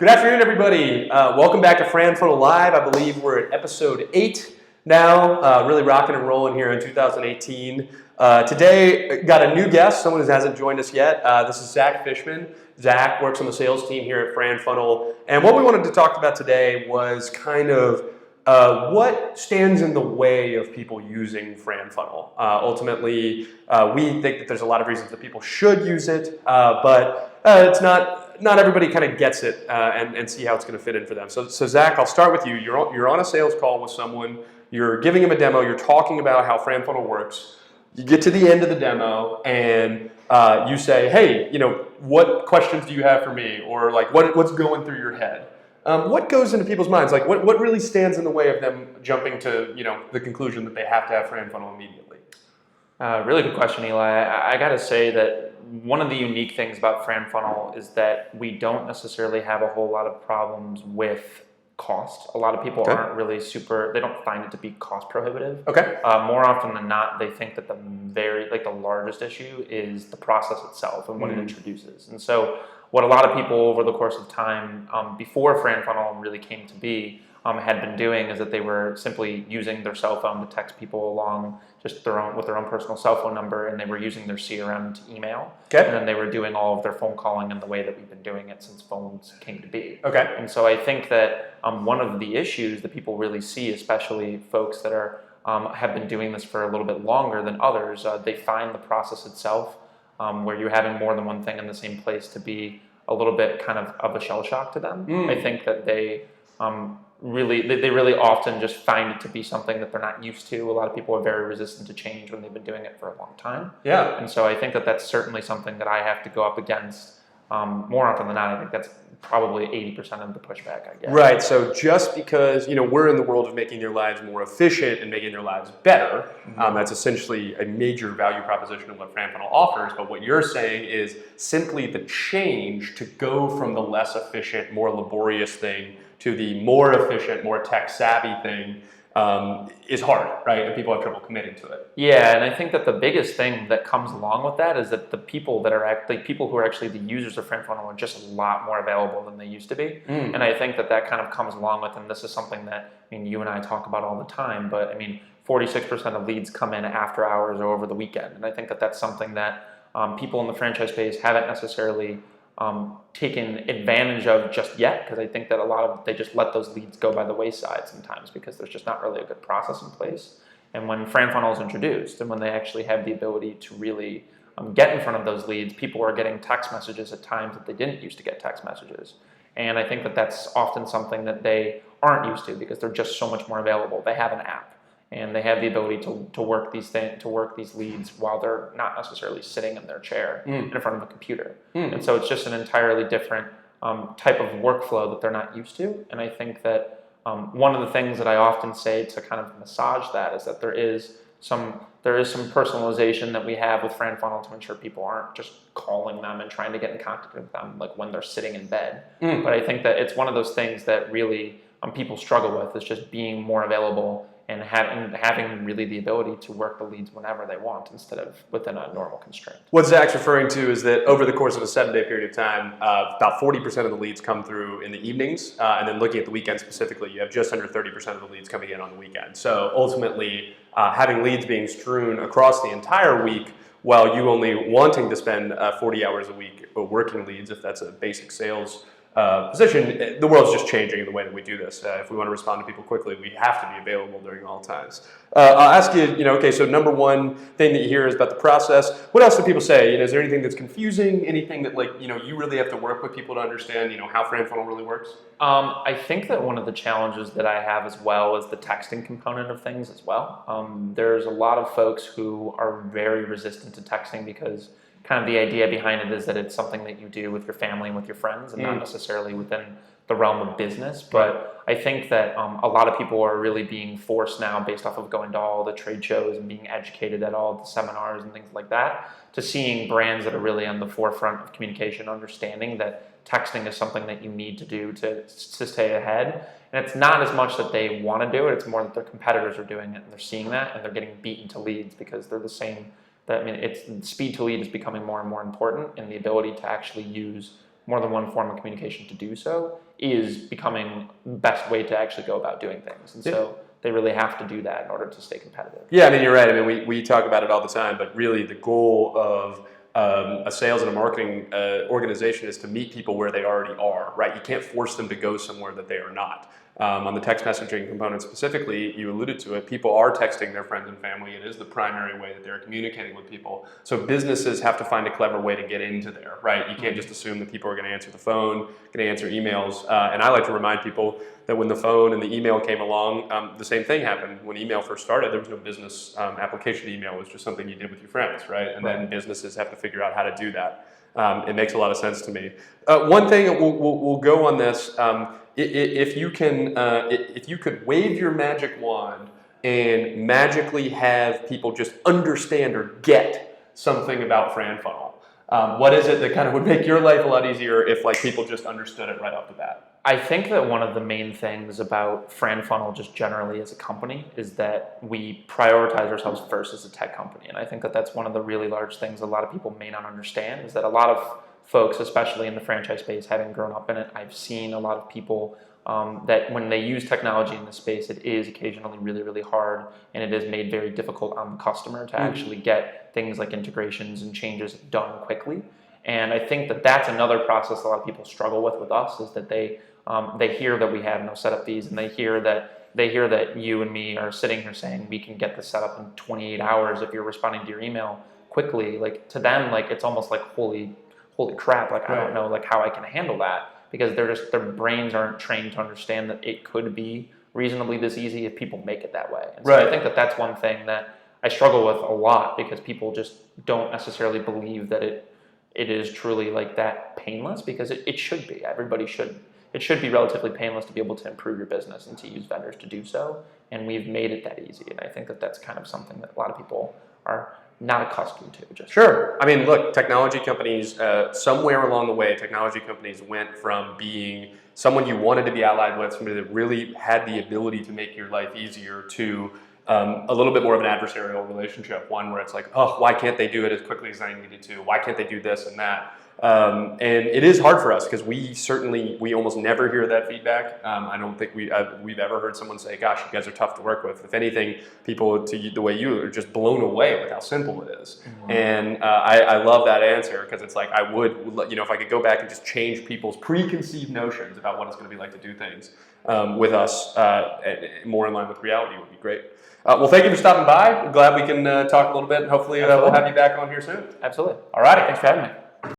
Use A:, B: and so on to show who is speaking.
A: Good afternoon, everybody. Welcome back to FranFunnel Live. I believe we're at episode 8 now, really rocking and rolling here in 2018. Today, got a new guest, someone who hasn't joined us yet. This is Zack Fishman. Zack works on the sales team here at FranFunnel. And what we wanted to talk about today was kind of what stands in the way of people using FranFunnel. Ultimately, we think that there's a lot of reasons that people should use it, but it's not everybody kind of gets it and see how it's going to fit in for them. So Zack, I'll start with you. You're on a sales call with someone. You're giving them a demo. You're talking about how FranFunnel works. You get to the end of the demo and you say, hey, what questions do you have for me? Or like, what's going through your head? What goes into people's minds? Like, what really stands in the way of them jumping to the conclusion that they have to have FranFunnel immediately?
B: Really good question, Eli. I got to say that one of the unique things about FranFunnel is that we don't necessarily have a whole lot of problems with cost. A lot of people aren't really they don't find it to be cost prohibitive.
A: Okay.
B: More often than not, they think that the largest issue is the process itself and what it introduces. And so what a lot of people over the course of time, before FranFunnel really came to be, had been doing is that they were simply using their cell phone to text people along just with their own personal cell phone number, and they were using their CRM to email.
A: Okay.
B: And then they were doing all of their phone calling in the way that we've been doing it since phones came to be.
A: Okay.
B: And so I think that one of the issues that people really see, especially folks that have been doing this for a little bit longer than others, they find the process itself, where you're having more than one thing in the same place, to be a little bit kind of a shell shock to them. I think that they really often just find it to be something that they're not used to. A lot of people are very resistant to change when they've been doing it for a long time.
A: Yeah.
B: And so I think that that's certainly something that I have to go up against more often than not. I think that's probably 80% of the pushback I get.
A: Right. So just because we're in the world of making their lives more efficient and making their lives better, that's essentially a major value proposition of what FranFunnel offers. But what you're saying is simply the change to go from the less efficient, more laborious thing to the more efficient, more tech-savvy thing is hard, right? And people have trouble committing to it.
B: Yeah, and I think that the biggest thing that comes along with that is that the people who are actually the users of FranFunnel are just a lot more available than they used to be. And I think that kind of comes along with, and this is something that you and I talk about all the time, but 46% of leads come in after hours or over the weekend. And I think that that's something that people in the franchise space haven't necessarily taken advantage of just yet, because I think that they just let those leads go by the wayside sometimes because there's just not really a good process in place. And when FranFunnel is introduced and when they actually have the ability to really get in front of those leads, people are getting text messages at times that they didn't used to get text messages. And I think that that's often something that they aren't used to because they're just so much more available. They have an app and they have the ability to work these leads while they're not necessarily sitting in their chair in front of a computer. And so it's just an entirely different type of workflow that they're not used to. And I think that one of the things that I often say to kind of massage that is that there is some personalization that we have with FranFunnel to ensure people aren't just calling them and trying to get in contact with them like when they're sitting in bed. But I think that it's one of those things that really people struggle with, is just being more available and having really the ability to work the leads whenever they want instead of within a normal constraint.
A: What Zack's referring to is that over the course of a 7-day period of time, about 40% of the leads come through in the evenings, and then looking at the weekend specifically, you have just under 30% of the leads coming in on the weekend. So ultimately, having leads being strewn across the entire week while you only wanting to spend 40 hours a week working leads, if that's a basic sales position, the world's just changing in the way that we do this. If we want to respond to people quickly, we have to be available during all times. I'll ask you, okay, so number one thing that you hear is about the process. What else do people say? Is there anything that's confusing? Anything that you really have to work with people to understand, how FranFunnel really works?
B: I think that one of the challenges that I have as well is the texting component of things as well. There's a lot of folks who are very resistant to texting because kind of the idea behind it is that it's something that you do with your family and with your friends and not necessarily within the realm of business. But I think that a lot of people are really being forced now, based off of going to all the trade shows and being educated at all the seminars and things like that, to seeing brands that are really on the forefront of communication, understanding that texting is something that you need to do to stay ahead. And it's not as much that they want to do it, it's more that their competitors are doing it and they're seeing that and they're getting beaten to leads because they're the same. Speed to lead is becoming more and more important, and the ability to actually use more than one form of communication to do so is becoming the best way to actually go about doing things. And so they really have to do that in order to stay competitive.
A: Yeah, I mean, you're right. I mean, we talk about it all the time, but really the goal of a sales and a marketing organization is to meet people where they already are, right? You can't force them to go somewhere that they are not. On the text messaging component specifically, you alluded to it, people are texting their friends and family. It is the primary way that they're communicating with people. So businesses have to find a clever way to get into there, right? You can't just assume that people are going to answer the phone, going to answer emails. And I like to remind people that when the phone and the email came along, the same thing happened. When email first started, there was no business application email. It was just something you did with your friends, right? And then businesses have to figure out how to do that. It makes a lot of sense to me. One thing we'll go on this. If you could wave your magic wand and magically have people just understand or get something about FranFunnel, what is it that kind of would make your life a lot easier if like people just understood it right off the bat?
B: I think that one of the main things about FranFunnel just generally as a company is that we prioritize ourselves first as a tech company. And I think that that's one of the really large things a lot of people may not understand is that a lot of folks, especially in the franchise space, having grown up in it, I've seen a lot of people that when they use technology in this space, it is occasionally really, really hard, and it is made very difficult on the customer to actually get things like integrations and changes done quickly. And I think that that's another process a lot of people struggle with us is that they hear that we have no setup fees, and they hear that you and me are sitting here saying we can get this set up in 28 hours if you're responding to your email quickly. Like to them, like it's almost like holy crap, like I don't know like how I can handle that, because their brains aren't trained to understand that it could be reasonably this easy if people make it that way. And so I think that that's one thing that I struggle with a lot, because people just don't necessarily believe that it is truly like that painless, because it should be. It should be relatively painless to be able to improve your business and to use vendors to do so. And we've made it that easy. And I think that that's kind of something that a lot of people are not accustomed to.
A: Sure. I mean, look, technology companies, somewhere along the way, technology companies went from being someone you wanted to be allied with, somebody that really had the ability to make your life easier, to a little bit more of an adversarial relationship, one where it's like, oh, why can't they do it as quickly as I needed to? Why can't they do this and that? And it is hard for us because we almost never hear that feedback. I don't think we've ever heard someone say, gosh, you guys are tough to work with. If anything, people the way you are just blown away with how simple it is. And I love that answer, because it's like I would, if I could go back and just change people's preconceived notions about what it's going to be like to do things with us more in line with reality would be great. Well, thank you for stopping by. I'm glad we can talk a little bit, and hopefully we'll have you back on here soon.
B: Absolutely.
A: All righty.
B: Thanks for having me.